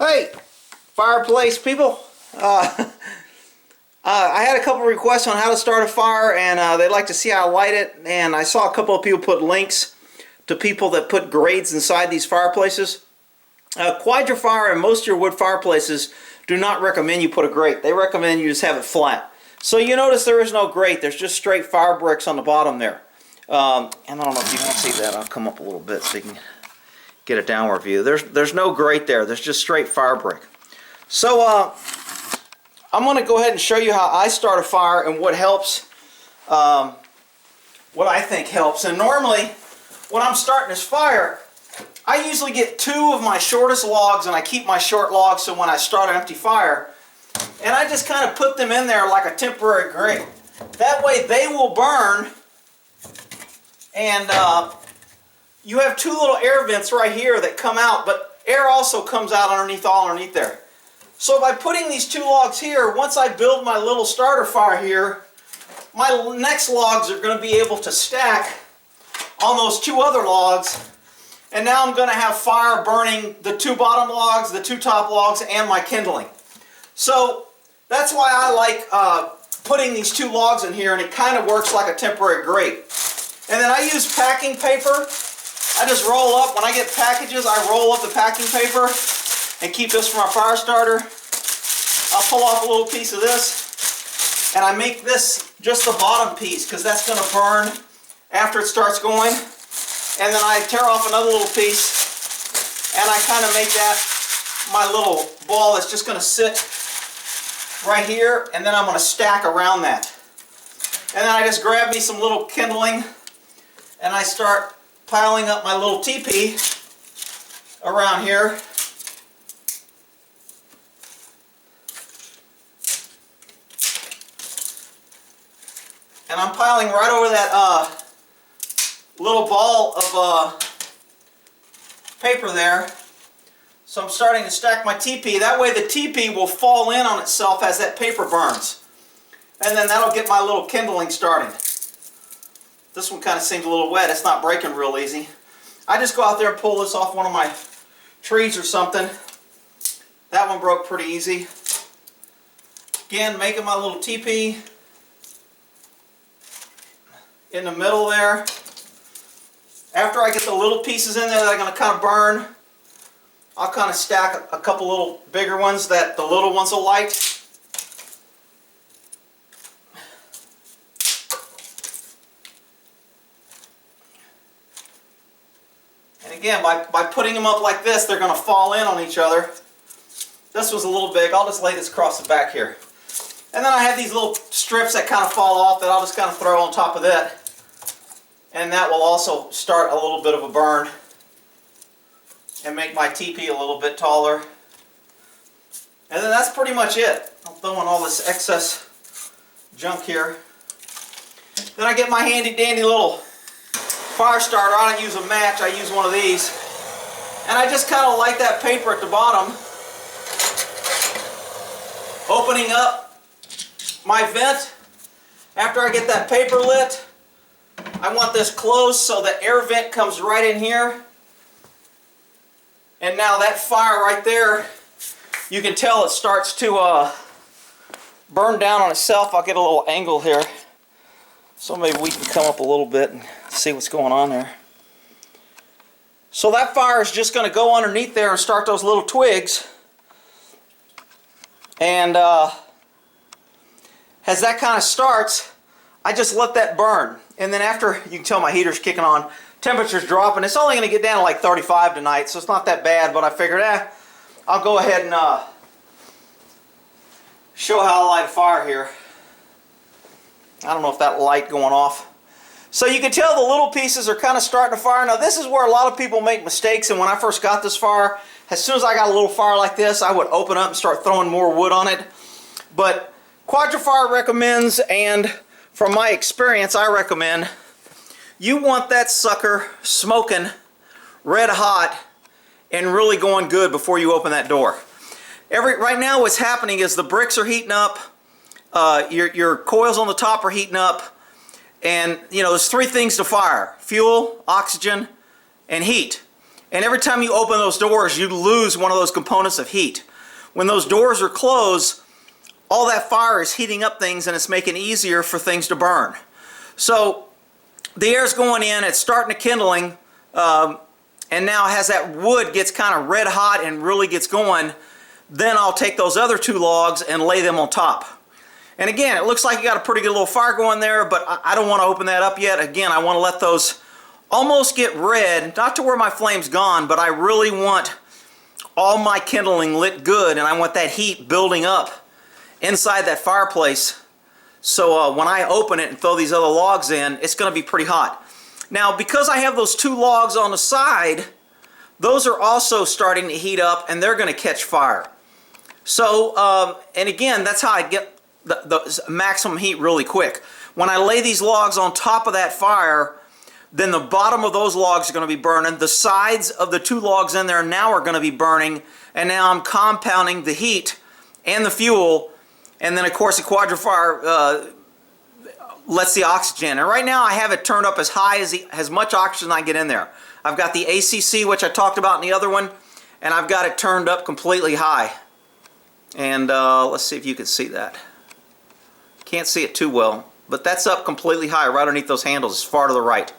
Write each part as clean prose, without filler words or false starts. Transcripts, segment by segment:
Hey, fireplace people. I had a couple requests on how to start a fire, and they'd like to see how I light it. And I saw a couple of people put links to people that put grates inside these fireplaces. Quadra and most of your wood fireplaces do not recommend you put a grate. They recommend you just have it flat. So you notice there is no grate. There's just straight fire bricks on the bottom there. And I don't know if you can see that. I'll come up a little bit so you can get a downward view. There's no grate there. There's just straight fire brick. So I'm going to go ahead and show you how I start a fire and what helps, what I think helps. And normally when I'm starting this fire, I usually get 2 of my shortest logs, and I keep my short logs so when I start an empty fire, and I just kind of put them in there like a temporary grate. That way they will burn, and you have 2 little air vents right here that come out, but air also comes out underneath there. So by putting these 2 logs here, once I build my little starter fire here, my next logs are going to be able to stack on those 2 other logs, and now I'm going to have fire burning the 2 bottom logs, the 2 top logs, and my kindling. So that's why I like putting these 2 logs in here, and it kind of works like a temporary grate. And then I use packing paper. I just roll up, when I get packages, I roll up the packing paper and keep this for my fire starter. I'll pull off a little piece of this, and I make this just the bottom piece because that's going to burn after it starts going. And then I tear off another little piece, and I kind of make that my little ball that's just going to sit right here, and then I'm going to stack around that. And then I just grab me some little kindling, and I start piling up my little teepee around here. And I'm piling right over that little ball of paper there. So I'm starting to stack my teepee. That way the teepee will fall in on itself as that paper burns. And then that'll get my little kindling started. This one kind of seems a little wet. It's not breaking real easy. I just go out there and pull this off one of my trees or something. That one broke pretty easy. Again, making my little teepee in the middle there. After I get the little pieces in there that are going to kind of burn, I'll kind of stack a couple little bigger ones that the little ones will light. And again, by putting them up like this, they're going to fall in on each other. This was a little big. I'll just lay this across the back here. And then I have these little strips that kind of fall off that I'll just kind of throw on top of that. And that will also start a little bit of a burn and make my teepee a little bit taller. And then that's pretty much it. I'm throwing all this excess junk here. Then I get my handy dandy little fire starter. I don't use a match, I use one of these. And I just kind of light that paper at the bottom, opening up my vent. After I get that paper lit, I want this closed so the air vent comes right in here. And now that fire right there, you can tell it starts to burn down on itself. I'll get a little angle here so maybe we can come up a little bit and see what's going on there. So that fire is just going to go underneath there and start those little twigs. And as that kind of starts, I just let that burn. And then after, you can tell my heater's kicking on, temperature's dropping. It's only going to get down to like 35 tonight, so it's not that bad, but I figured, I'll go ahead and show how I light a fire here. I don't know if that light going off. So you can tell the little pieces are kind of starting to fire. Now this is where a lot of people make mistakes, and when I first got this fire, as soon as I got a little fire like this, I would open up and start throwing more wood on it. But Quadra recommends, and from my experience, I recommend, you want that sucker smoking red hot and really going good before you open that door. Right now what's happening is the bricks are heating up, your coils on the top are heating up, and you know there's 3 things to fire: fuel, oxygen, and heat. And every time you open those doors, you lose one of those components of heat. When those doors are closed, all that fire is heating up things and it's making it easier for things to burn. So the air's going in, it's starting to kindling, and now as that wood gets kind of red hot and really gets going, then I'll take those other 2 logs and lay them on top. And again, it looks like you got a pretty good little fire going there, but I don't want to open that up yet. Again, I want to let those almost get red, not to where my flame's gone, but I really want all my kindling lit good, and I want that heat building up inside that fireplace. So when I open it and throw these other logs in, it's going to be pretty hot. Now, because I have those 2 logs on the side, those are also starting to heat up and they're going to catch fire. So, and again, that's how I get the maximum heat really quick. When I lay these logs on top of that fire, then the bottom of those logs are going to be burning. The sides of the 2 logs in there now are going to be burning. And now I'm compounding the heat and the fuel. And then, of course, the quadrifire lets the oxygen. And right now I have it turned up as high as much oxygen I get in there. I've got the ACC, which I talked about in the other one, and I've got it turned up completely high. And let's see if you can see that. Can't see it too well, but that's up completely high right underneath those handles, as far to the right.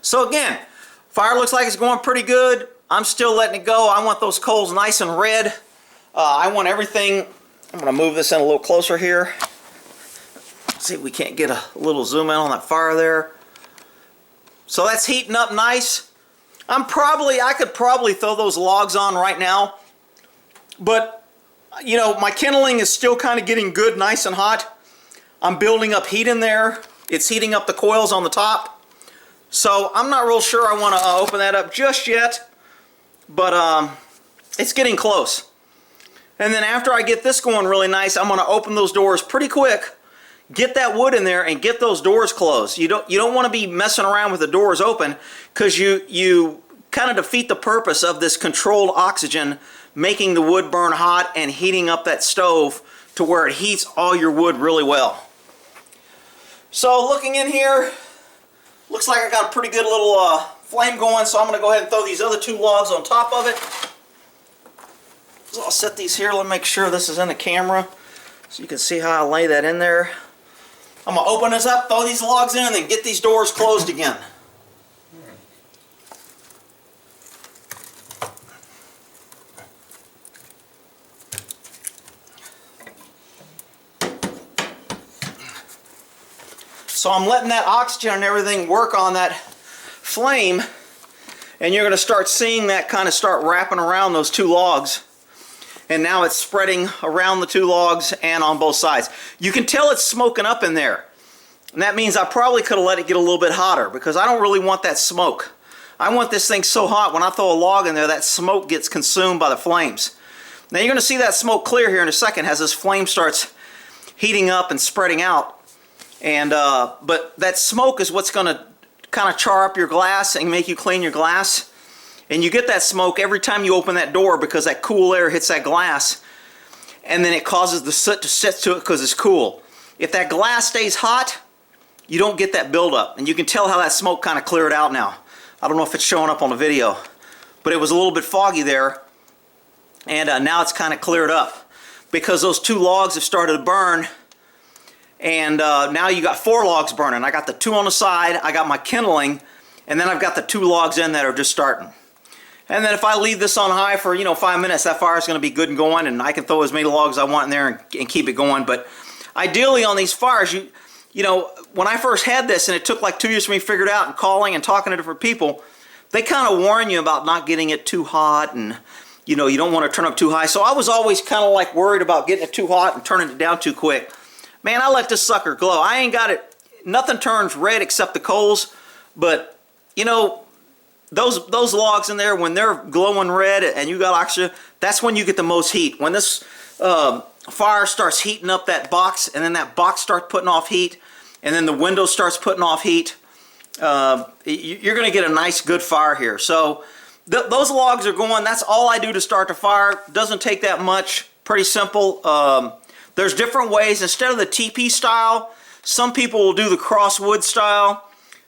So again, fire looks like it's going pretty good. I'm still letting it go. I want those coals nice and red. I want everything. I'm going to move this in a little closer here. See if we can't get a little zoom in on that fire there. So that's heating up nice. I could probably throw those logs on right now, but you know, my kindling is still kind of getting good, nice and hot. I'm building up heat in there. It's heating up the coils on the top. So I'm not real sure I want to open that up just yet, but it's getting close. And then after I get this going really nice, I'm going to open those doors pretty quick, get that wood in there, and get those doors closed. You don't want to be messing around with the doors open, because you kind of defeat the purpose of this controlled oxygen making the wood burn hot and heating up that stove to where it heats all your wood really well. So looking in here, looks like I got a pretty good little flame going, so I'm going to go ahead and throw these other 2 logs on top of it. So I'll set these here. Let me make sure this is in the camera so you can see how I lay that in there. I'm going to open this up, throw these logs in, and then get these doors closed again. So I'm letting that oxygen and everything work on that flame, and you're going to start seeing that kind of start wrapping around those 2 logs. And now it's spreading around the 2 logs and on both sides. You can tell it's smoking up in there. And that means I probably could have let it get a little bit hotter, because I don't really want that smoke. I want this thing so hot when I throw a log in there, that smoke gets consumed by the flames. Now you're going to see that smoke clear here in a second as this flame starts heating up and spreading out. And but that smoke is what's going to kind of char up your glass and make you clean your glass. And you get that smoke every time you open that door, because that cool air hits that glass, and then it causes the soot to sit to it because it's cool. If that glass stays hot, you don't get that buildup. And you can tell how that smoke kind of cleared out now. I don't know if it's showing up on the video, but it was a little bit foggy there, and now it's kind of cleared up because those 2 logs have started to burn. And now you got 4 logs burning. I got the 2 on the side, I got my kindling, and then I've got the 2 logs in that are just starting. And then if I leave this on high for 5 minutes, that fire is going to be good and going, and I can throw as many logs as I want in there and keep it going. But ideally on these fires, you know, when I first had this, and it took like 2 years for me to figure it out, and calling and talking to different people, they kind of warn you about not getting it too hot, and you know, you don't want to turn up too high. So I was always kind of like worried about getting it too hot and turning it down too quick. Man, I let this sucker glow. I ain't got it, nothing turns red except the coals, but you know, those logs in there, when they're glowing red and you got oxygen, that's when you get the most heat. When this fire starts heating up that box, and then that box starts putting off heat, and then the window starts putting off heat, you're going to get a nice good fire here. So those logs are going. That's all I do to start the fire. Doesn't take that much. Pretty simple. There's different ways. Instead of the TP style, some people will do the crosswood style,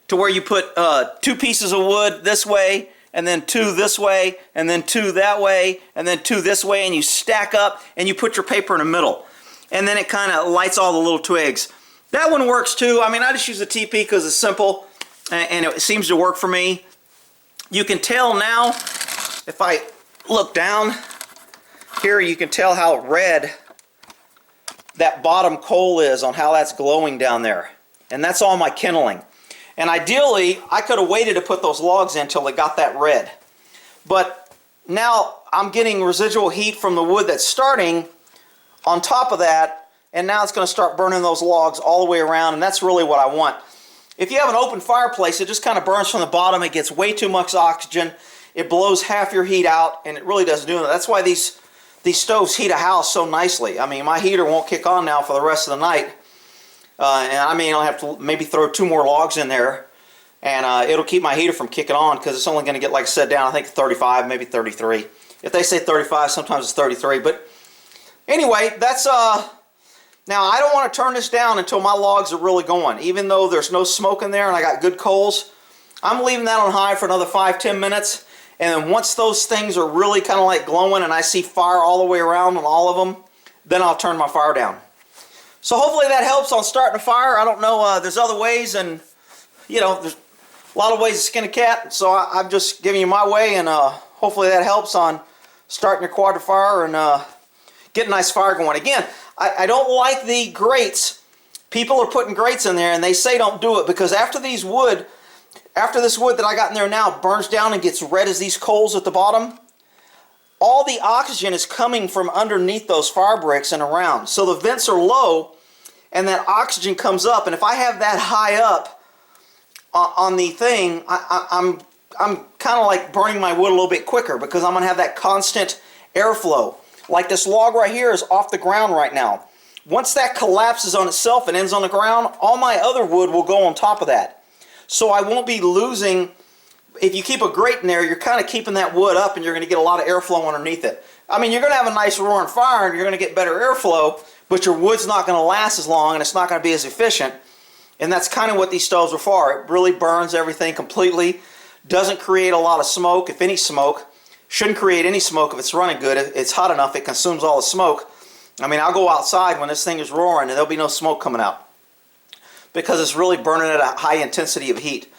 to where you put 2 pieces of wood this way and then 2 this way, and then 2 that way, and then 2 this way, and you stack up, and you put your paper in the middle. And then it kind of lights all the little twigs. That one works too. I mean, I just use a TP because it's simple, and it seems to work for me. You can tell now, if I look down here, you can tell how red that bottom coal is on how that's glowing down there. And that's all my kindling. And ideally, I could have waited to put those logs in until they got that red. But now I'm getting residual heat from the wood that's starting on top of that, and now it's going to start burning those logs all the way around, and that's really what I want. If you have an open fireplace, it just kind of burns from the bottom. It gets way too much oxygen. It blows half your heat out, and it really doesn't do that. That's why these stoves heat a house so nicely. I mean, my heater won't kick on now for the rest of the night. And I mean, I'll have to maybe throw 2 more logs in there, and it'll keep my heater from kicking on, because it's only going to get, like I said, down I think 35, maybe 33. If they say 35, sometimes it's 33. But anyway, that's now I don't want to turn this down until my logs are really going. Even though there's no smoke in there and I got good coals, I'm leaving that on high for another 5-10 minutes. And then once those things are really kind of like glowing and I see fire all the way around on all of them, then I'll turn my fire down. So hopefully that helps on starting a fire. I don't know, there's other ways, and you know, there's a lot of ways to skin a cat. So I'm just giving you my way, and hopefully that helps on starting your quad fire and getting a nice fire going. Again, I don't like the grates. People are putting grates in there, and they say don't do it, because after this wood that I got in there now burns down and gets red as these coals at the bottom, all the oxygen is coming from underneath those fire bricks and around. So the vents are low, and that oxygen comes up. And if I have that high up on the thing, I'm kind of like burning my wood a little bit quicker, because I'm going to have that constant airflow. Like this log right here is off the ground right now. Once that collapses on itself and ends on the ground, all my other wood will go on top of that. So I won't be losing. If you keep a grate in there, you're kind of keeping that wood up, and you're going to get a lot of airflow underneath it. I mean, you're going to have a nice roaring fire, and you're going to get better airflow, but your wood's not going to last as long, and it's not going to be as efficient. And that's kind of what these stoves are for. It really burns everything completely. Doesn't create a lot of smoke, if any smoke. Shouldn't create any smoke if it's running good. If it's hot enough, it consumes all the smoke. I mean, I'll go outside when this thing is roaring, and there'll be no smoke coming out, because it's really burning at a high intensity of heat.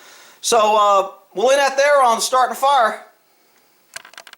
So we'll end that there on starting a fire.